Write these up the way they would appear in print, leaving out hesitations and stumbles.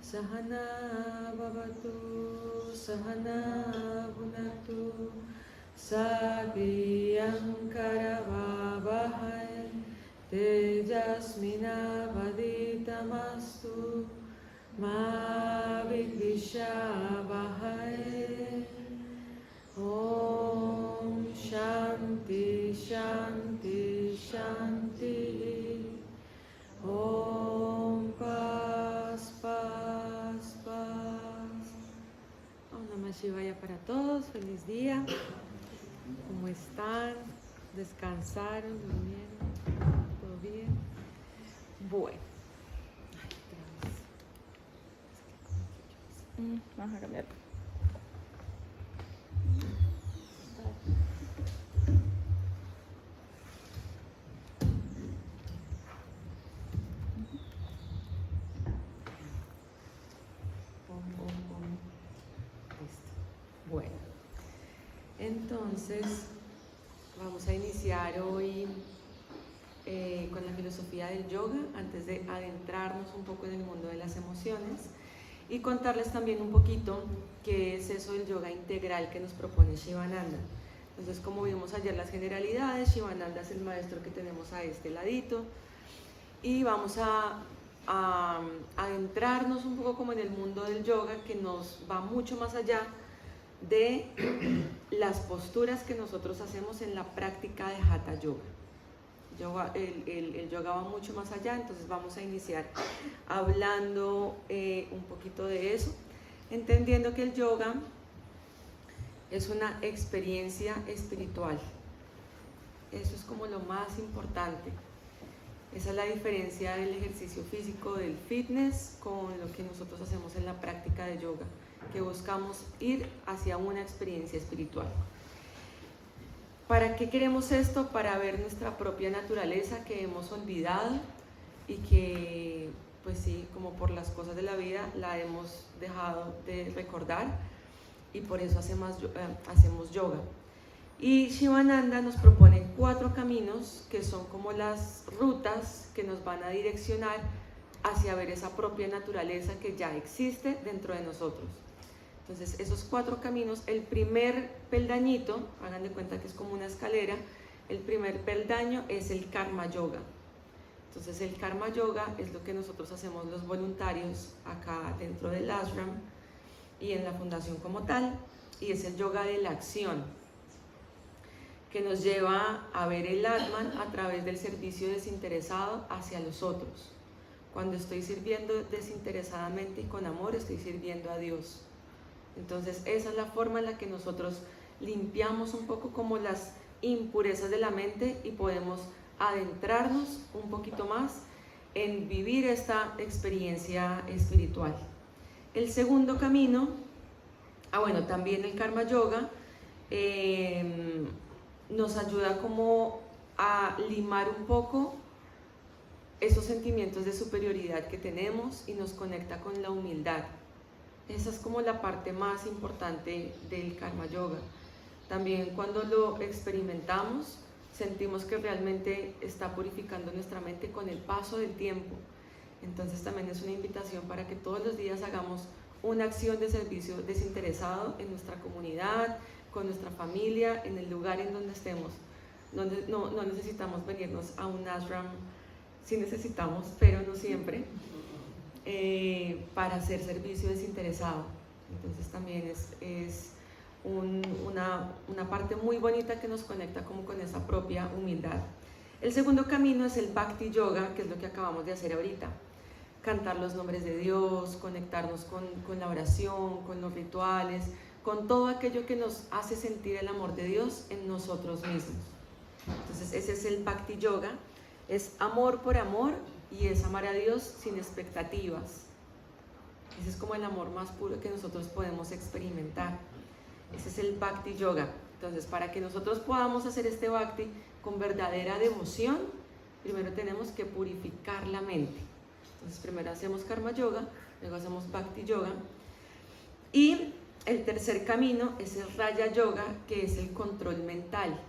Sahana Bhavatu Sahana Bhunatu Sagriyam Karavavahai Tejasminavaditamastu Ma Vidvishavahai. Om Shanti Shanti Shanti. Om Paz Paz Paz. Om Namah Shivaya para todos. Feliz día. ¿Cómo están? ¿Descansaron? ¿Durmieron? ¿Todo bien? Bueno. Vamos a cambiar. Listo. Bueno, entonces vamos a iniciar hoy con la filosofía del yoga antes de adentrarnos un poco en el mundo de las emociones y contarles también un poquito qué es eso del yoga integral que nos propone Shivananda. Entonces, como vimos ayer las generalidades, Shivananda es el maestro que tenemos a este ladito y vamos a adentrarnos un poco como en el mundo del yoga, que nos va mucho más allá de las posturas que nosotros hacemos en la práctica de Hatha Yoga. El yoga va mucho más allá, entonces vamos a iniciar hablando un poquito de eso, entendiendo que el yoga es una experiencia espiritual. Eso es como lo más importante. Esa es la diferencia del ejercicio físico, del fitness, con lo que nosotros hacemos en la práctica de yoga, que buscamos ir hacia una experiencia espiritual. ¿Para qué queremos esto? Para ver nuestra propia naturaleza que hemos olvidado y que, pues sí, como por las cosas de la vida, la hemos dejado de recordar y por eso hacemos yoga. Y Shivananda nos propone 4 caminos que son como las rutas que nos van a direccionar hacia ver esa propia naturaleza que ya existe dentro de nosotros. Entonces, esos 4 caminos, el primer peldañito, hagan de cuenta que es como una escalera, el primer peldaño es el Karma Yoga. Entonces, el Karma Yoga es lo que nosotros hacemos los voluntarios acá dentro del ashram y en la fundación como tal, y es el yoga de la acción, que nos lleva a ver el Atman a través del servicio desinteresado hacia los otros. Cuando estoy sirviendo desinteresadamente y con amor, estoy sirviendo a Dios. Entonces, esa es la forma en la que nosotros limpiamos un poco como las impurezas de la mente y podemos adentrarnos un poquito más en vivir esta experiencia espiritual. El segundo camino, también el Karma Yoga, nos ayuda como a limar un poco esos sentimientos de superioridad que tenemos y nos conecta con la humildad. Esa es como la parte más importante del Karma Yoga. También cuando lo experimentamos, sentimos que realmente está purificando nuestra mente con el paso del tiempo. Entonces también es una invitación para que todos los días hagamos una acción de servicio desinteresado en nuestra comunidad, con nuestra familia, en el lugar en donde estemos. No necesitamos venirnos a un ashram, sí necesitamos, pero no siempre, para hacer servicio desinteresado. Entonces también es una parte muy bonita que nos conecta como con esa propia humildad. El segundo camino es el Bhakti Yoga, que es lo que acabamos de hacer ahorita. Cantar los nombres de Dios, conectarnos con la oración, con los rituales, con todo aquello que nos hace sentir el amor de Dios en nosotros mismos. Entonces ese es el Bhakti Yoga, es amor por amor y es amar a Dios sin expectativas. Ese es como el amor más puro que nosotros podemos experimentar. Ese es el Bhakti Yoga. Entonces, para que nosotros podamos hacer este Bhakti con verdadera devoción, primero tenemos que purificar la mente. Entonces, primero hacemos Karma Yoga, luego hacemos Bhakti Yoga. Y el tercer camino es el Raya Yoga, que es el control mental.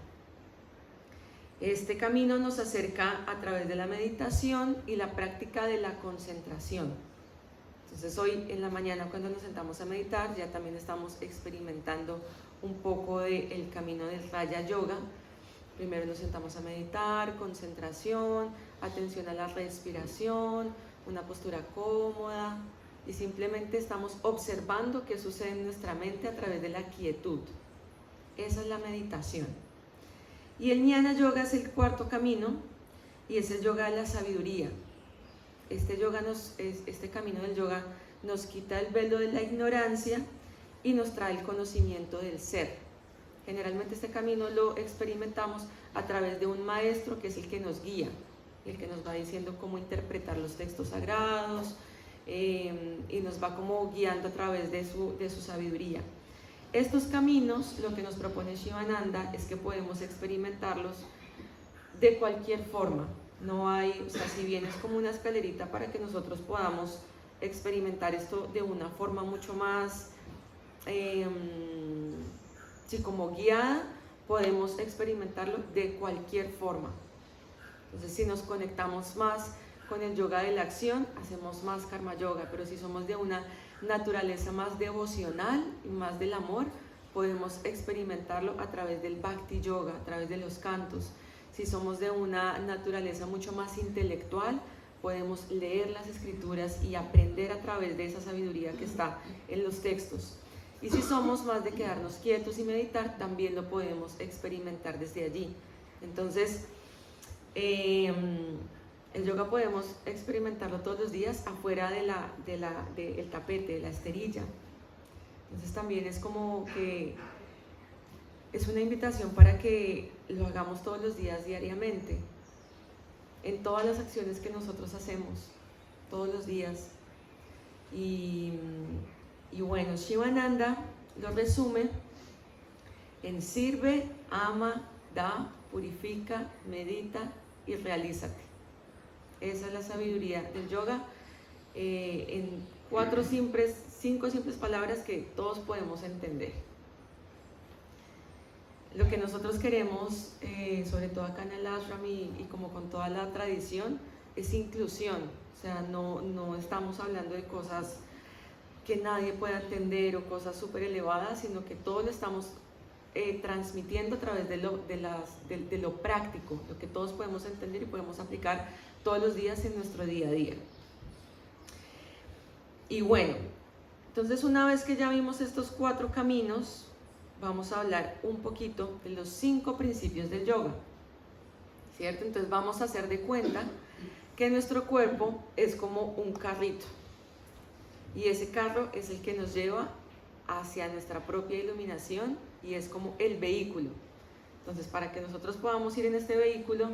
Este camino nos acerca a través de la meditación y la práctica de la concentración. Entonces hoy en la mañana cuando nos sentamos a meditar ya también estamos experimentando un poco del camino del Raja Yoga. Primero nos sentamos a meditar, concentración, atención a la respiración, una postura cómoda y simplemente estamos observando qué sucede en nuestra mente a través de la quietud. Esa es la meditación. Y el Jnana Yoga es el cuarto camino y es el yoga de la sabiduría. Este camino del yoga nos quita el velo de la ignorancia y nos trae el conocimiento del ser. Generalmente este camino lo experimentamos a través de un maestro que es el que nos guía, el que nos va diciendo cómo interpretar los textos sagrados y nos va como guiando a través de su sabiduría. Estos caminos, lo que nos propone Shivananda es que podemos experimentarlos de cualquier forma. No hay, o sea, si bien es como una escalerita para que nosotros podamos experimentar esto de una forma mucho más, como guiada, podemos experimentarlo de cualquier forma. Entonces, si nos conectamos más con el yoga de la acción, hacemos más karma yoga, pero si somos de una naturaleza más devocional y más del amor, podemos experimentarlo a través del bhakti yoga, a través de los cantos. Si somos de una naturaleza mucho más intelectual, podemos leer las escrituras y aprender a través de esa sabiduría que está en los textos. Y si somos más de quedarnos quietos y meditar, también lo podemos experimentar desde allí. Entonces, el yoga podemos experimentarlo todos los días afuera del tapete, de la esterilla. Entonces también es como que es una invitación para que lo hagamos todos los días diariamente, en todas las acciones que nosotros hacemos, todos los días. Y bueno, Shivananda lo resume en sirve, ama, da, purifica, medita y realízate. Esa es la sabiduría del yoga, en 5 simples palabras que todos podemos entender. Lo que nosotros queremos, sobre todo acá en el ashram y como con toda la tradición, es inclusión. O sea, no estamos hablando de cosas que nadie pueda entender o cosas súper elevadas, sino que todo lo estamos transmitiendo a través de lo práctico, lo que todos podemos entender y podemos aplicar todos los días en nuestro día a día. Y bueno, entonces una vez que ya vimos estos 4 caminos, vamos a hablar un poquito de los 5 principios del yoga, ¿cierto? Entonces vamos a hacer de cuenta que nuestro cuerpo es como un carrito y ese carro es el que nos lleva hacia nuestra propia iluminación y es como el vehículo. Entonces, para que nosotros podamos ir en este vehículo,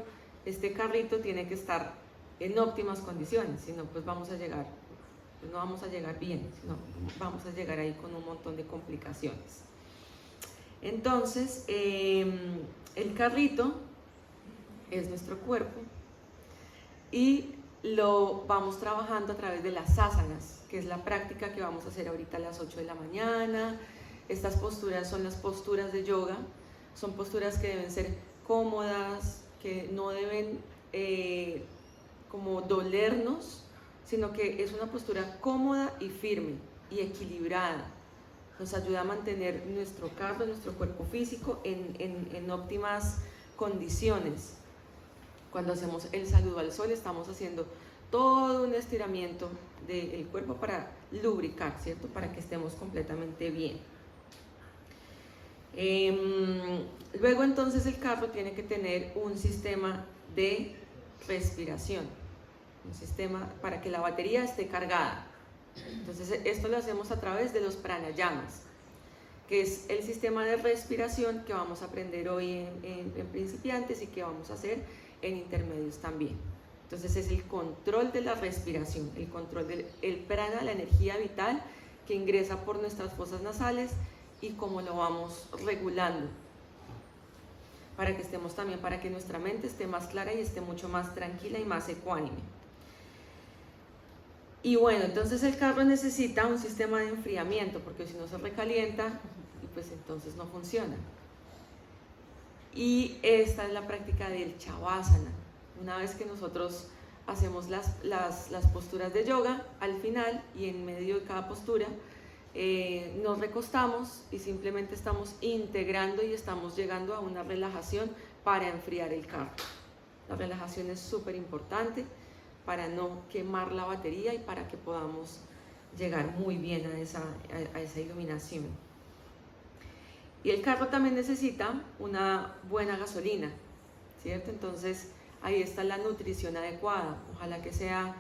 este carrito tiene que estar en óptimas condiciones, si no, pues no vamos a llegar bien, sino vamos a llegar ahí con un montón de complicaciones. Entonces, el carrito es nuestro cuerpo y lo vamos trabajando a través de las asanas, que es la práctica que vamos a hacer ahorita a las 8 de la mañana. Estas posturas son las posturas de yoga, son posturas que deben ser cómodas, que no deben como dolernos, sino que es una postura cómoda y firme y equilibrada. Nos ayuda a mantener nuestro carro, nuestro cuerpo físico en óptimas condiciones. Cuando hacemos el saludo al sol estamos haciendo todo un estiramiento del cuerpo para lubricar, ¿cierto? Para que estemos completamente bien. Luego entonces el carro tiene que tener un sistema de respiración, un sistema para que la batería esté cargada. Entonces esto lo hacemos a través de los pranayamas, que es el sistema de respiración que vamos a aprender hoy en principiantes y que vamos a hacer en intermedios también. Entonces es el control de la respiración, el control del prana, la energía vital que ingresa por nuestras fosas nasales y cómo lo vamos regulando para que estemos también, para que nuestra mente esté más clara y esté mucho más tranquila y más ecuánime. Y bueno, entonces el carro necesita un sistema de enfriamiento, porque si no se recalienta, pues entonces no funciona. Y esta es la práctica del Shavasana. Una vez que nosotros hacemos las posturas de yoga al final, y en medio de cada postura nos recostamos y simplemente estamos integrando y estamos llegando a una relajación para enfriar el carro. La relajación es súper importante para no quemar la batería y para que podamos llegar muy bien a esa iluminación. Y el carro también necesita una buena gasolina, ¿cierto? Entonces ahí está la nutrición adecuada. Ojalá que sea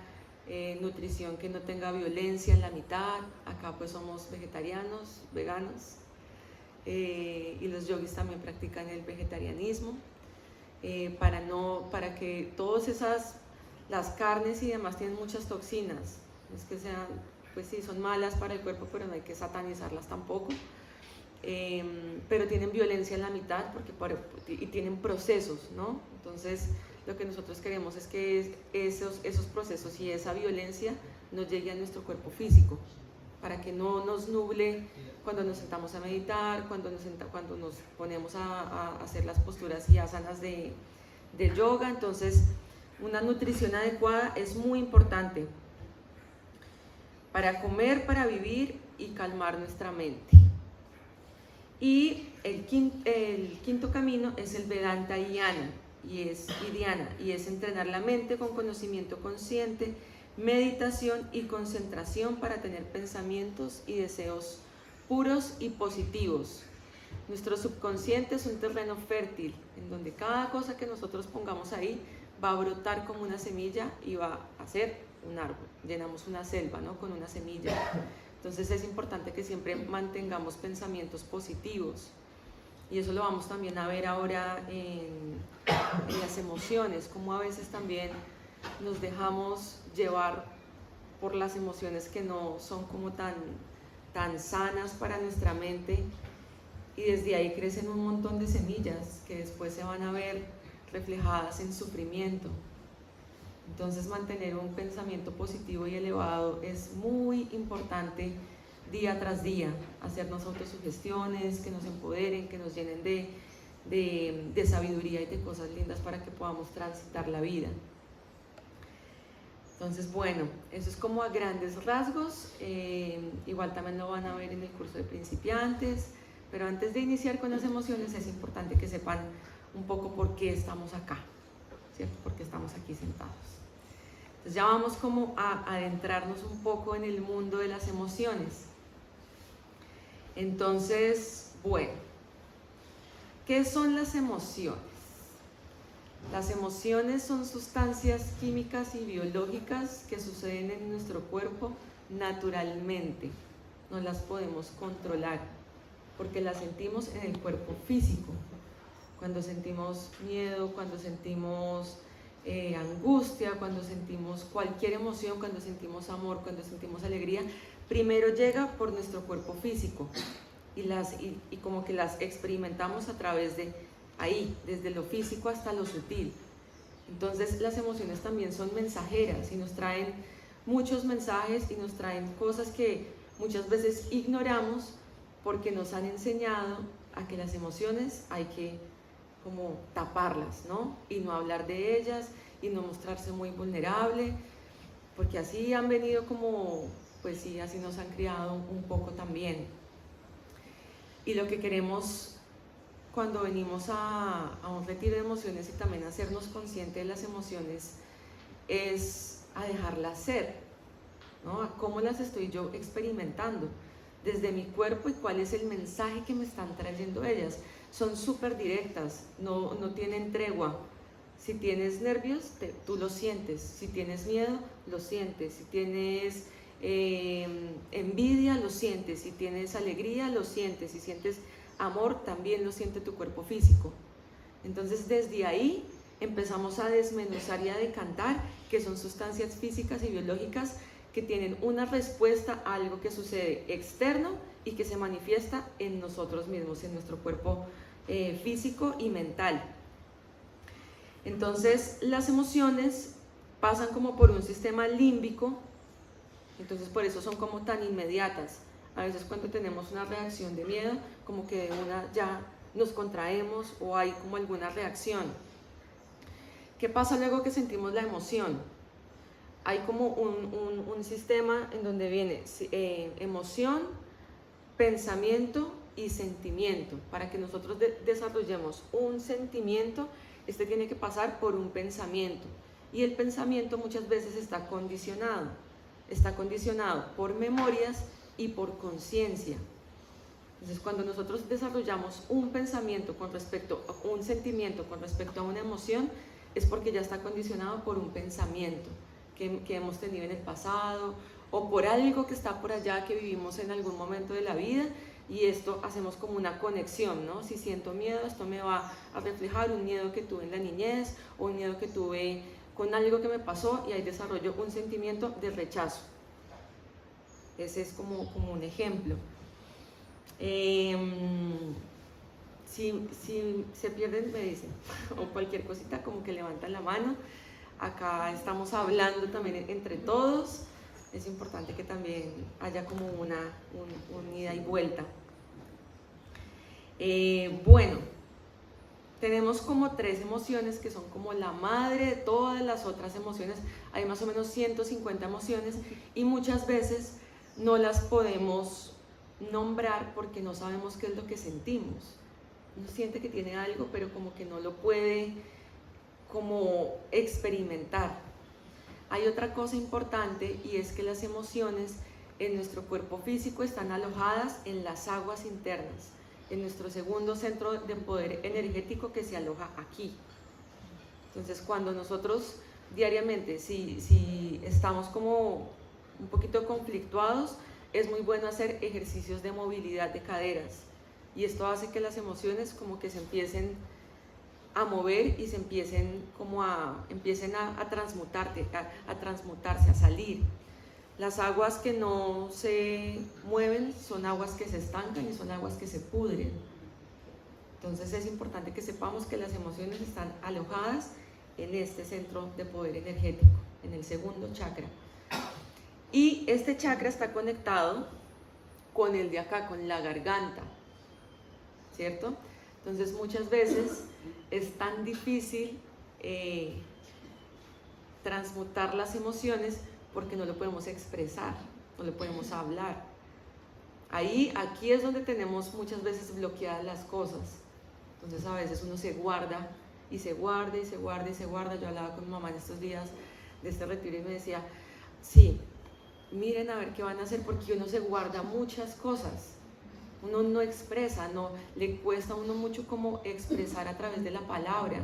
nutrición que no tenga violencia en la mitad. Acá pues somos vegetarianos, veganos, y los yogis también practican el vegetarianismo, para que todas las carnes y demás tienen muchas toxinas. No es que sean, pues sí, son malas para el cuerpo, pero no hay que satanizarlas tampoco. Pero tienen violencia en la mitad y tienen procesos, ¿no? Entonces lo que nosotros queremos es que esos procesos y esa violencia no llegue a nuestro cuerpo físico, para que no nos nuble cuando nos sentamos a meditar, cuando nos ponemos a hacer las posturas y asanas de yoga. Entonces una nutrición adecuada es muy importante para comer, para vivir y calmar nuestra mente. Y el quinto camino es el Vedanta y Dhyana, y es entrenar la mente con conocimiento consciente, meditación y concentración para tener pensamientos y deseos puros y positivos. Nuestro subconsciente es un terreno fértil, en donde cada cosa que nosotros pongamos ahí va a brotar como una semilla y va a ser un árbol. Llenamos una selva, ¿no?, con una semilla. Entonces es importante que siempre mantengamos pensamientos positivos, y eso lo vamos también a ver ahora en las emociones, como a veces también nos dejamos llevar por las emociones que no son como tan sanas para nuestra mente, y desde ahí crecen un montón de semillas que después se van a ver reflejadas en sufrimiento. Entonces mantener un pensamiento positivo y elevado es muy importante día tras día, hacernos autosugestiones que nos empoderen, que nos llenen de sabiduría y de cosas lindas para que podamos transitar la vida. Entonces, bueno, eso es como a grandes rasgos. Igual también lo van a ver en el curso de principiantes, pero antes de iniciar con las emociones es importante que sepan un poco por qué estamos acá, ¿cierto? Por qué estamos aquí sentados. Entonces ya vamos como a adentrarnos un poco en el mundo de las emociones. Entonces, bueno, ¿qué son las emociones? Las emociones son sustancias químicas y biológicas que suceden en nuestro cuerpo naturalmente. No las podemos controlar porque las sentimos en el cuerpo físico. Cuando sentimos miedo, cuando sentimos angustia, cuando sentimos cualquier emoción, cuando sentimos amor, cuando sentimos alegría, primero llega por nuestro cuerpo físico y como que las experimentamos a través de ahí, desde lo físico hasta lo sutil. Entonces las emociones también son mensajeras y nos traen muchos mensajes y nos traen cosas que muchas veces ignoramos porque nos han enseñado a que las emociones hay que como taparlas, ¿no? Y no hablar de ellas y no mostrarse muy vulnerable, porque así han venido como, pues sí, así nos han criado un poco también. Y lo que queremos cuando venimos a un retiro de emociones y también hacernos conscientes de las emociones es a dejarlas ser, ¿no? A cómo las estoy yo experimentando desde mi cuerpo y cuál es el mensaje que me están trayendo ellas. Son súper directas, no tienen tregua. Si tienes nervios, tú lo sientes. Si tienes miedo, lo sientes. Si tienes envidia, lo sientes. Si tienes alegría, lo sientes. Si sientes amor, también lo siente tu cuerpo físico. Entonces desde ahí empezamos a desmenuzar y a decantar que son sustancias físicas y biológicas que tienen una respuesta a algo que sucede externo y que se manifiesta en nosotros mismos, en nuestro cuerpo físico y mental. Entonces las emociones pasan como por un sistema límbico, entonces por eso son como tan inmediatas. A veces cuando tenemos una reacción de miedo, como que de una ya nos contraemos o hay como alguna reacción. ¿Qué pasa luego que sentimos la emoción? hay como un sistema en donde viene emoción, pensamiento y sentimiento. Para que nosotros desarrollemos un sentimiento, este tiene que pasar por un pensamiento. Y el pensamiento muchas veces está condicionado por memorias y por conciencia. Entonces, cuando nosotros desarrollamos un pensamiento con respecto a un sentimiento, con respecto a una emoción, es porque ya está condicionado por un pensamiento que hemos tenido en el pasado, o por algo que está por allá que vivimos en algún momento de la vida, y esto hacemos como una conexión, ¿no? Si siento miedo, esto me va a reflejar un miedo que tuve en la niñez, o un miedo que tuve con algo que me pasó, y ahí desarrollo un sentimiento de rechazo. Ese es como un ejemplo. Si se pierden, me dicen, o cualquier cosita, como que levantan la mano. Acá estamos hablando también entre todos. Es importante que también haya como una ida y vuelta. Bueno, tenemos como 3 emociones que son como la madre de todas las otras emociones. Hay más o menos 150 emociones y muchas veces no las podemos nombrar porque no sabemos qué es lo que sentimos. Uno siente que tiene algo, pero como que no lo puede como experimentar. Hay otra cosa importante, y es que las emociones en nuestro cuerpo físico están alojadas en las aguas internas, en nuestro segundo centro de poder energético, que se aloja aquí. Entonces, cuando nosotros diariamente, si estamos como un poquito conflictuados, es muy bueno hacer ejercicios de movilidad de caderas, y esto hace que las emociones como que se empiecen a mover y se empiecen a transmutarse, a salir. Las aguas que no se mueven son aguas que se estancan y son aguas que se pudren. Entonces es importante que sepamos que las emociones están alojadas en este centro de poder energético, en el segundo chakra. Y este chakra está conectado con el de acá, con la garganta, ¿cierto? Entonces muchas veces es tan difícil transmutar las emociones porque no lo podemos expresar, no lo podemos hablar. Aquí es donde tenemos muchas veces bloqueadas las cosas. Entonces a veces uno se guarda y se guarda y se guarda y se guarda. Yo hablaba con mi mamá en estos días de este retiro y me decía, sí, miren a ver qué van a hacer, porque uno se guarda muchas cosas. Uno no expresa, le cuesta a uno mucho como expresar a través de la palabra,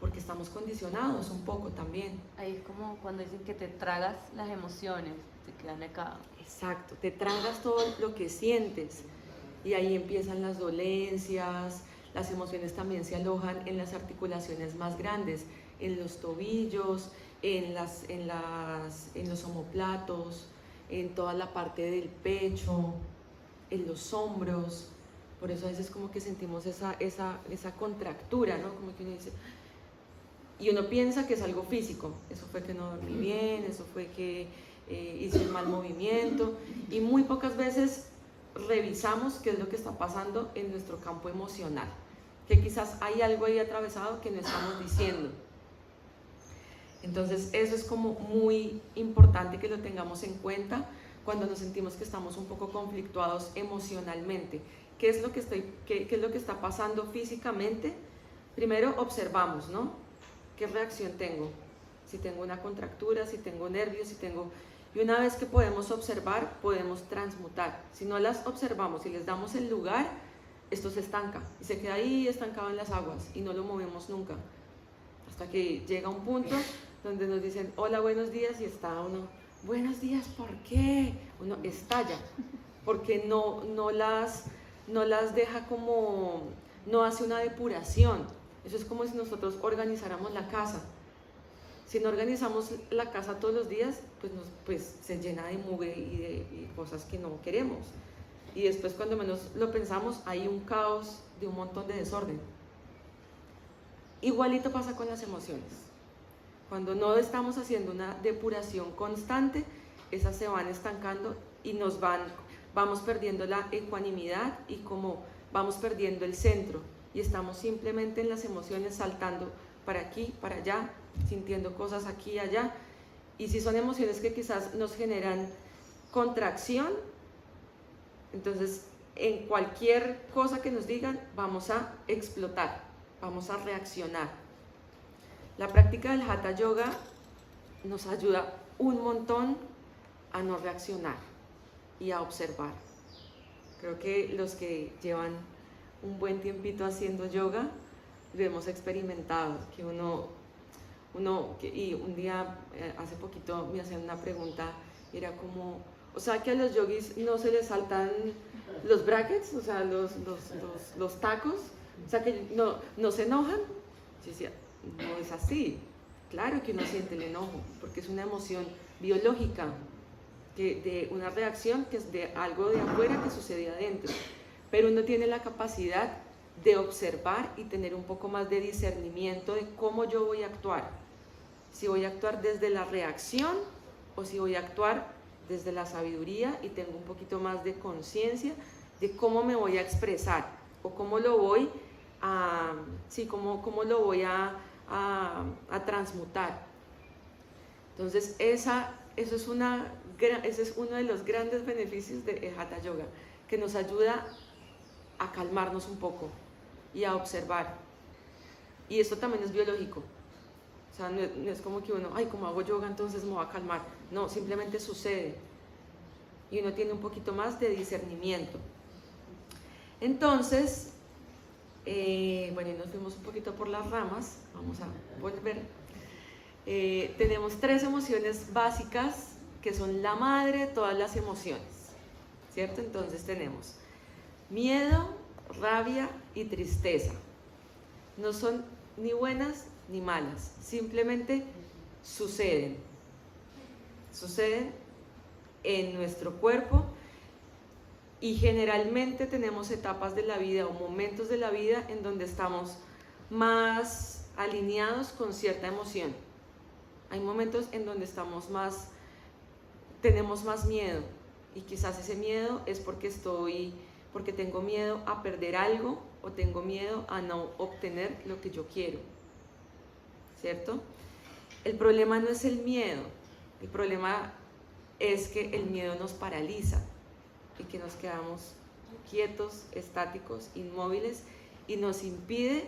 porque estamos condicionados un poco también. Ahí es como cuando dicen que te tragas las emociones, te quedan acá. Exacto, te tragas todo lo que sientes, y ahí empiezan las dolencias. Las emociones también se alojan en las articulaciones más grandes, en los tobillos, en los omóplatos, en toda la parte del pecho, en los hombros. Por eso a veces como que sentimos esa contractura, ¿no? Como que uno dice, y uno piensa que es algo físico. Eso fue que no dormí bien, eso fue que hice un mal movimiento, y muy pocas veces revisamos qué es lo que está pasando en nuestro campo emocional, que quizás hay algo ahí atravesado que no estamos diciendo. Entonces eso es como muy importante que lo tengamos en cuenta cuando nos sentimos que estamos un poco conflictuados emocionalmente. ¿Qué es lo que está pasando físicamente? Primero observamos, ¿no? ¿Qué reacción tengo? Si tengo una contractura, si tengo nervios, Y una vez que podemos observar, podemos transmutar. Si no las observamos y les damos el lugar, esto se estanca y se queda ahí estancado en las aguas y no lo movemos nunca. Hasta que llega un punto donde nos dicen, hola, buenos días, y está uno, buenos días, ¿por qué? Uno estalla, porque no las deja como, no hace una depuración. Eso es como si nosotros organizáramos la casa. Si no organizamos la casa todos los días, pues se llena de mugre y de cosas que no queremos. Y después, cuando menos lo pensamos, hay un caos de un montón de desorden. Igualito pasa con las emociones. Cuando no estamos haciendo una depuración constante, esas se van estancando y vamos perdiendo la ecuanimidad, y como vamos perdiendo el centro, y estamos simplemente en las emociones saltando para aquí, para allá, sintiendo cosas aquí y allá, Y si son emociones que quizás nos generan contracción, entonces en cualquier cosa que nos digan vamos a explotar, vamos a reaccionar. La práctica del Hatha Yoga nos ayuda un montón a no reaccionar y a observar. Creo que los que llevan un buen tiempito haciendo yoga lo hemos experimentado, que y un día, hace poquito me hacían una pregunta, era como, o sea que a los yogis no se les saltan los brackets, o sea, los tacos, o sea que no se enojan. Yo decía, no es así, claro que uno siente el enojo, porque es una emoción biológica, de una reacción que es de algo de afuera que sucede adentro, pero uno tiene la capacidad de observar y tener un poco más de discernimiento de cómo yo voy a actuar, si voy a actuar desde la reacción o si voy a actuar desde la sabiduría y tengo un poquito más de conciencia de cómo me voy a expresar o cómo lo voy a, cómo lo voy a transmutar. Entonces ese es uno de los grandes beneficios de Hatha Yoga, que nos ayuda a calmarnos un poco y a observar. Y esto también es biológico. O sea, no es como que uno, como hago yoga entonces me voy a calmar. No, simplemente sucede. Y uno tiene un poquito más de discernimiento. Entonces, bueno, nos fuimos un poquito por las ramas. Vamos a volver. Tenemos 3 emociones básicas que son la madre de todas las emociones, ¿cierto? Entonces tenemos miedo, rabia y tristeza. No son ni buenas ni malas, simplemente suceden en nuestro cuerpo y generalmente tenemos etapas de la vida o momentos de la vida en donde estamos más alineados con cierta emoción. Hay momentos en donde tenemos más miedo y quizás ese miedo es porque tengo miedo a perder algo o tengo miedo a no obtener lo que yo quiero, ¿cierto? El problema no es el miedo, el problema es que el miedo nos paraliza y que nos quedamos quietos, estáticos, inmóviles y nos impide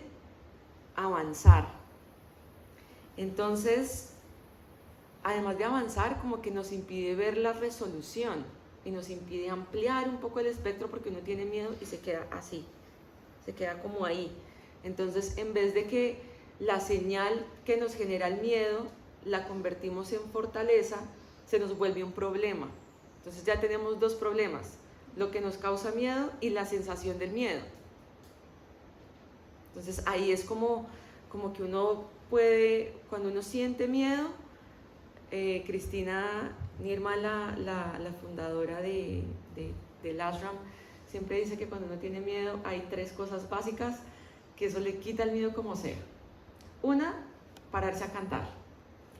avanzar. Entonces, además de avanzar, como que nos impide ver la resolución y nos impide ampliar un poco el espectro porque uno tiene miedo y se queda así, se queda como ahí. Entonces, en vez de que la señal que nos genera el miedo la convertimos en fortaleza, se nos vuelve un problema. Entonces ya tenemos 2 problemas, lo que nos causa miedo y la sensación del miedo. Entonces ahí es como que uno puede, cuando uno siente miedo, Cristina Nirmal, la fundadora del ashram, siempre dice que cuando uno tiene miedo hay 3 cosas básicas que eso le quita el miedo como sea. Una, pararse a cantar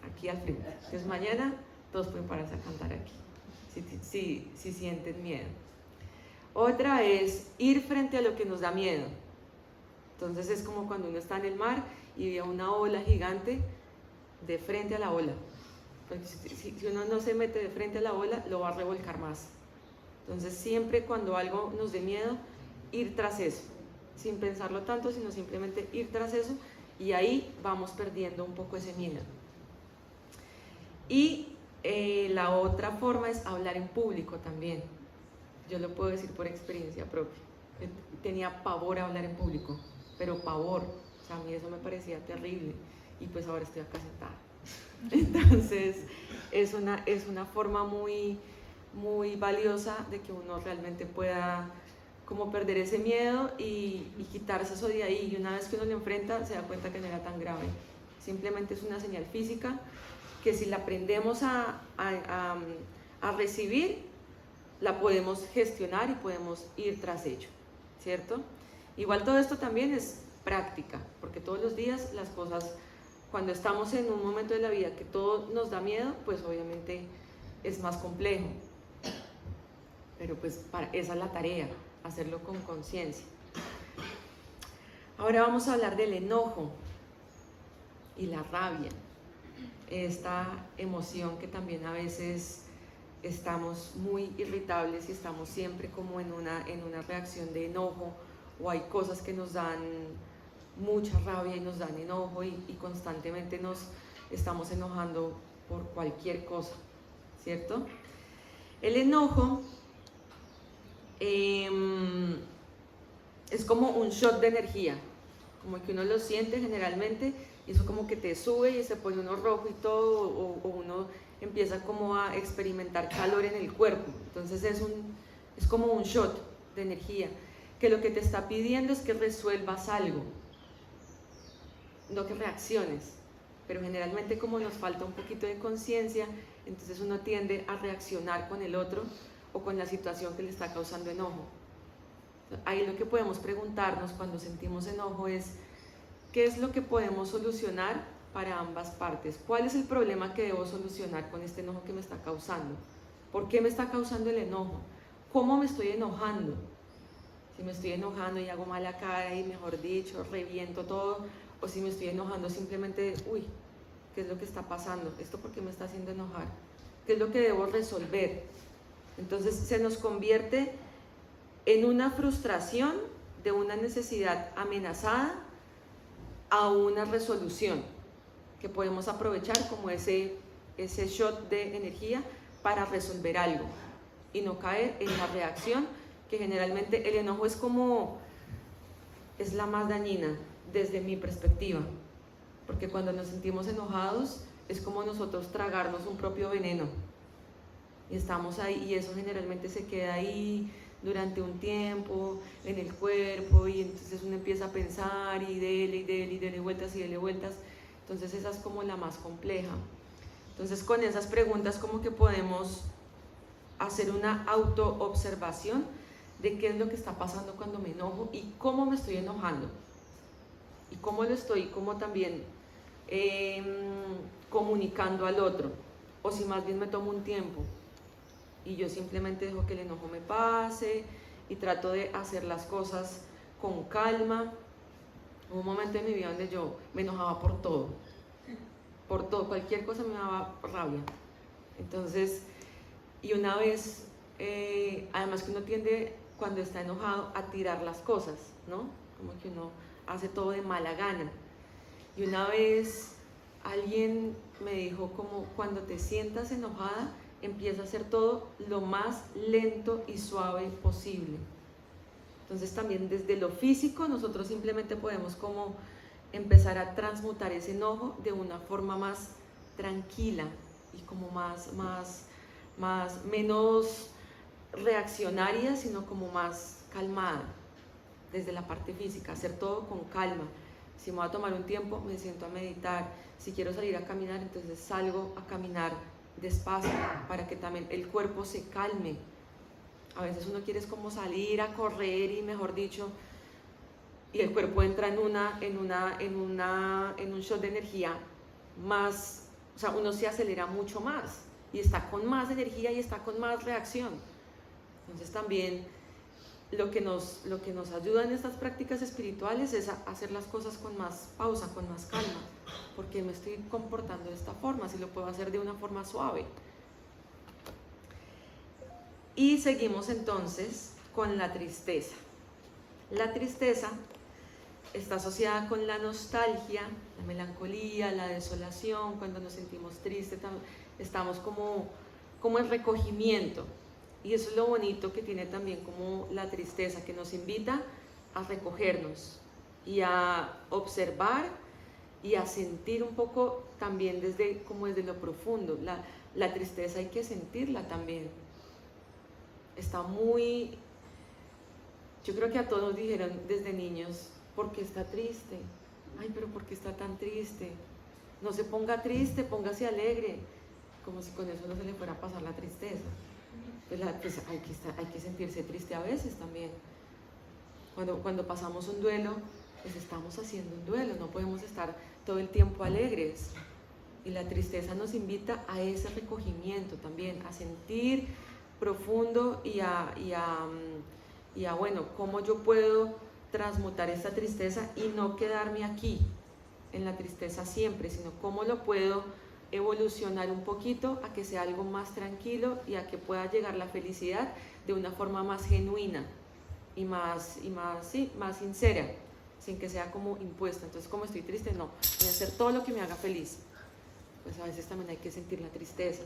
aquí al frente. Entonces mañana todos pueden pararse a cantar aquí si sienten miedo. Otra es ir frente a lo que nos da miedo. Entonces es como cuando uno está en el mar y ve una ola gigante, de frente a la ola. Porque si uno no se mete de frente a la ola, lo va a revolcar más. Entonces siempre cuando algo nos dé miedo, ir tras eso, sin pensarlo tanto, sino simplemente ir tras eso, y ahí vamos perdiendo un poco ese miedo. Y la otra forma es hablar en público también. Yo lo puedo decir por experiencia propia. Yo tenía pavor a hablar en público, pero pavor. O sea, a mí eso me parecía terrible. Y pues ahora estoy acá sentada. Entonces, es una forma muy, muy valiosa de que uno realmente pueda como perder ese miedo y quitarse eso de ahí. Y una vez que uno lo enfrenta, se da cuenta que no era tan grave. Simplemente es una señal física que si la aprendemos a recibir, la podemos gestionar y podemos ir tras ello, ¿cierto? Igual todo esto también es práctica, porque todos los días las cosas, cuando estamos en un momento de la vida que todo nos da miedo, pues obviamente es más complejo. Pero pues esa es la tarea, hacerlo con conciencia. Ahora vamos a hablar del enojo y la rabia. esta emoción que también a veces estamos muy irritables y estamos siempre como en una reacción de enojo, o hay cosas que nos dan mucha rabia y nos dan enojo y constantemente nos estamos enojando por cualquier cosa, ¿cierto? El enojo es como un shot de energía, como que uno lo siente generalmente y eso como que te sube y se pone uno rojo y todo, o uno empieza como a experimentar calor en el cuerpo. Entonces es como un shot de energía, que lo que te está pidiendo es que resuelvas algo, no que reacciones. Pero generalmente como nos falta un poquito de conciencia, entonces uno tiende a reaccionar con el otro o con la situación que le está causando enojo. Ahí lo que podemos preguntarnos cuando sentimos enojo es, ¿qué es lo que podemos solucionar para ambas partes? ¿Cuál es el problema que debo solucionar con este enojo que me está causando? ¿Por qué me está causando el enojo? ¿Cómo me estoy enojando? Si me estoy enojando y hago mala cara y, mejor dicho, reviento todo, o si me estoy enojando simplemente, uy, ¿qué es lo que está pasando? ¿Esto por qué me está haciendo enojar? ¿Qué es lo que debo resolver? Entonces se nos convierte en una frustración de una necesidad amenazada a una resolución que podemos aprovechar como ese shot de energía para resolver algo y no caer en la reacción, que generalmente el enojo es la más dañina desde mi perspectiva, porque cuando nos sentimos enojados es como nosotros tragarnos un propio veneno y estamos ahí, y eso generalmente se queda ahí durante un tiempo en el cuerpo, y entonces uno empieza a pensar y dele vueltas y dele vueltas. Entonces esa es como la más compleja. Entonces con esas preguntas como que podemos hacer una autoobservación de qué es lo que está pasando cuando me enojo y cómo me estoy enojando y cómo lo estoy como también comunicando al otro, o si más bien me tomo un tiempo y yo simplemente dejo que el enojo me pase y trato de hacer las cosas con calma. Hubo un momento en mi vida donde yo me enojaba por todo, cualquier cosa me daba rabia. Entonces, y una vez, además que uno tiende cuando está enojado a tirar las cosas, ¿no? Como que uno hace todo de mala gana. Y una vez alguien me dijo como, cuando te sientas enojada, empieza a hacer todo lo más lento y suave posible. Entonces también desde lo físico nosotros simplemente podemos como empezar a transmutar ese enojo de una forma más tranquila y como menos reaccionaria, sino como más calmada desde la parte física, hacer todo con calma. Si me voy a tomar un tiempo, me siento a meditar. Si quiero salir a caminar, entonces salgo a caminar despacio para que también el cuerpo se calme. A veces uno quiere es como salir a correr y, mejor dicho, y el cuerpo entra en un shot de energía más, o sea, uno se acelera mucho más y está con más energía y está con más reacción. Entonces también lo que nos ayuda en estas prácticas espirituales es a hacer las cosas con más pausa, con más calma, porque me estoy comportando de esta forma, si lo puedo hacer de una forma suave. Y seguimos entonces con la tristeza. La tristeza está asociada con la nostalgia, la melancolía, la desolación. Cuando nos sentimos tristes estamos como en recogimiento. Y eso es lo bonito que tiene también como la tristeza, que nos invita a recogernos y a observar y a sentir un poco también desde lo profundo. La tristeza hay que sentirla también. Está muy... Yo creo que a todos nos dijeron desde niños, ¿por qué está triste? Ay, pero ¿por qué está tan triste? No se ponga triste, póngase alegre. Como si con eso no se le fuera a pasar la tristeza. Pues hay que sentirse triste a veces también. Cuando pasamos un duelo, pues estamos haciendo un duelo, no podemos estar todo el tiempo alegres. Y la tristeza nos invita a ese recogimiento también, a sentir profundo y a bueno, cómo yo puedo transmutar esta tristeza y no quedarme aquí en la tristeza siempre, sino cómo lo puedo evolucionar un poquito a que sea algo más tranquilo y a que pueda llegar la felicidad de una forma más genuina y más sincera, sin que sea como impuesta. Entonces, como estoy triste, no, voy a hacer todo lo que me haga feliz. Pues a veces también hay que sentir la tristeza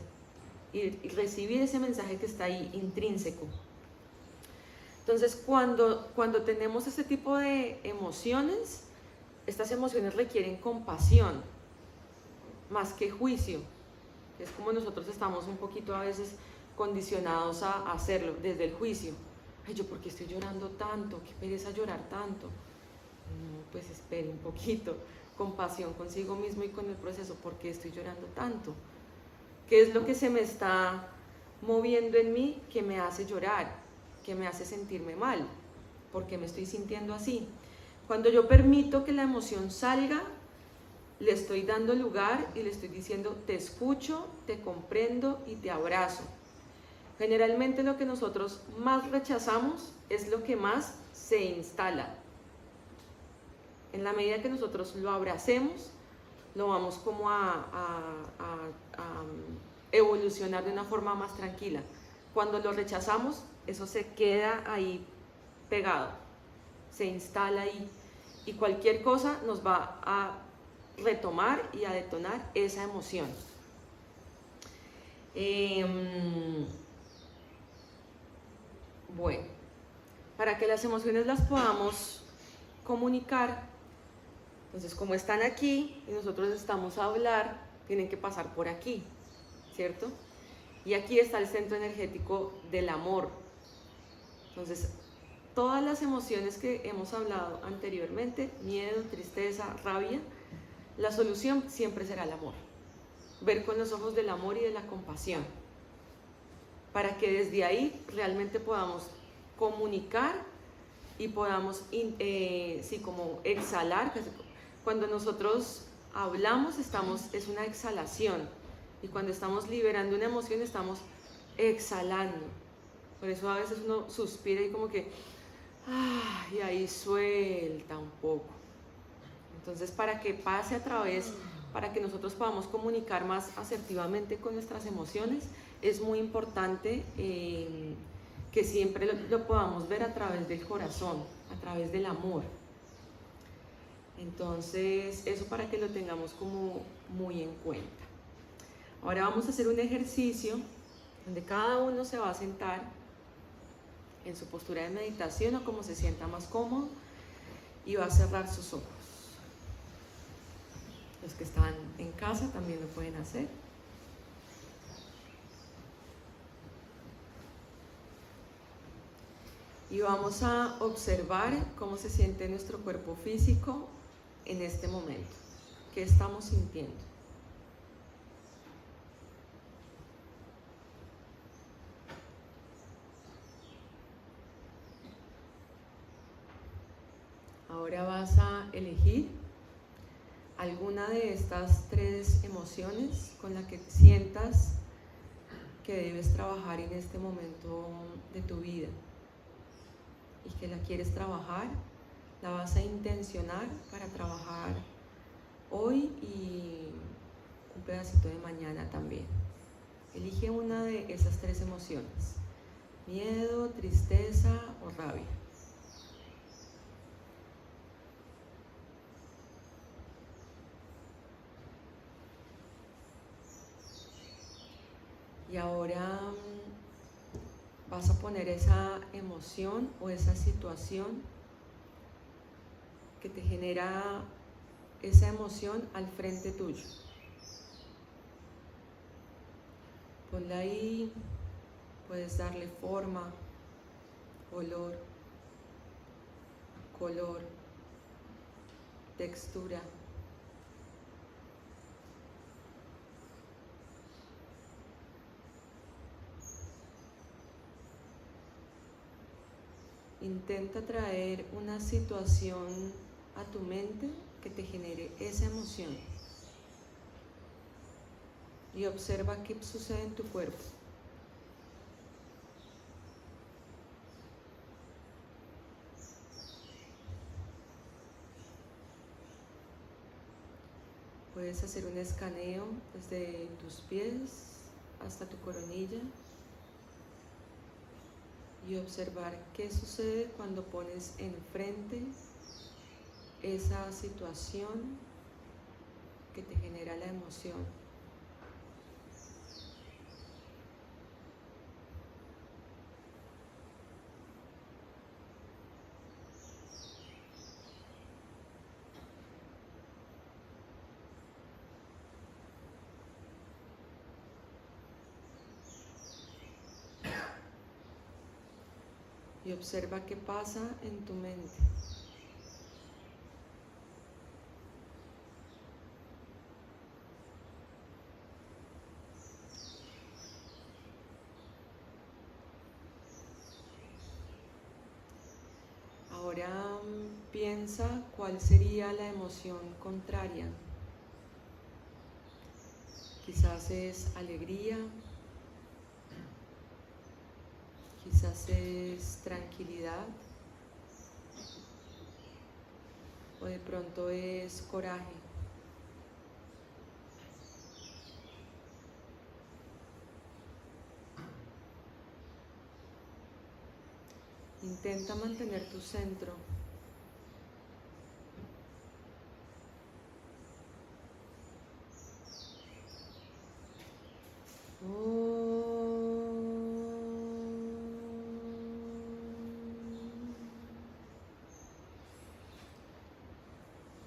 y recibir ese mensaje que está ahí intrínseco. Entonces, cuando tenemos este tipo de emociones, estas emociones requieren compasión más que juicio. Es como nosotros estamos un poquito a veces condicionados a hacerlo desde el juicio. Ay, ¿yo por qué estoy llorando tanto? Qué pereza llorar tanto. No, pues espere un poquito. Compasión consigo mismo y con el proceso. ¿Por qué estoy llorando tanto? ¿Qué es lo que se me está moviendo en mí que me hace llorar? Que me hace sentirme mal. ¿Por qué me estoy sintiendo así? Cuando yo permito que la emoción salga, le estoy dando lugar y le estoy diciendo, te escucho, te comprendo y te abrazo. Generalmente lo que nosotros más rechazamos es lo que más se instala. En la medida que nosotros lo abracemos, lo vamos como a evolucionar de una forma más tranquila. Cuando lo rechazamos, eso se queda ahí pegado, se instala ahí y cualquier cosa nos va a retomar y a detonar esa emoción. Bueno, para que las emociones las podamos comunicar, entonces como están aquí y nosotros estamos a hablar, tienen que pasar por aquí, ¿cierto? Y aquí está el centro energético del amor. Entonces, todas las emociones que hemos hablado anteriormente, miedo, tristeza, rabia, la solución siempre será el amor. Ver con los ojos del amor y de la compasión. Para que desde ahí realmente podamos comunicar y podamos como exhalar. Cuando nosotros hablamos es una exhalación y cuando estamos liberando una emoción estamos exhalando. Por eso a veces uno suspira y como que y ahí suelta un poco. Entonces, para que pase a través, para que nosotros podamos comunicar más asertivamente con nuestras emociones, es muy importante que siempre lo podamos ver a través del corazón, a través del amor. Entonces, eso para que lo tengamos como muy en cuenta. Ahora vamos a hacer un ejercicio donde cada uno se va a sentar en su postura de meditación o como se sienta más cómodo y va a cerrar sus ojos. Los que están en casa también lo pueden hacer. Y vamos a observar cómo se siente nuestro cuerpo físico en este momento. ¿Qué estamos sintiendo? Ahora vas a elegir alguna de estas 3 emociones con la que sientas que debes trabajar en este momento de tu vida y que la quieres trabajar, la vas a intencionar para trabajar hoy y un pedacito de mañana también. Elige una de esas 3 emociones: miedo, tristeza o rabia. Y ahora vas a poner esa emoción o esa situación que te genera esa emoción al frente tuyo. Ponla ahí, puedes darle forma, olor, color, textura. Intenta traer una situación a tu mente que te genere esa emoción y observa qué sucede en tu cuerpo. Puedes hacer un escaneo desde tus pies hasta tu coronilla y observar qué sucede cuando pones enfrente esa situación que te genera la emoción. Y observa qué pasa en tu mente. Ahora piensa cuál sería la emoción contraria. Quizás es alegría, quizás es tranquilidad, o de pronto es coraje. Intenta mantener tu centro.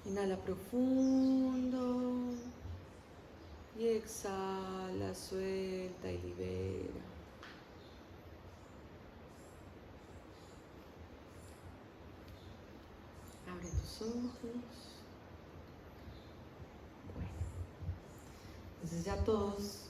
Inhala profundo y exhala, suelta y libera. Abre tus ojos. Bueno, entonces ya todos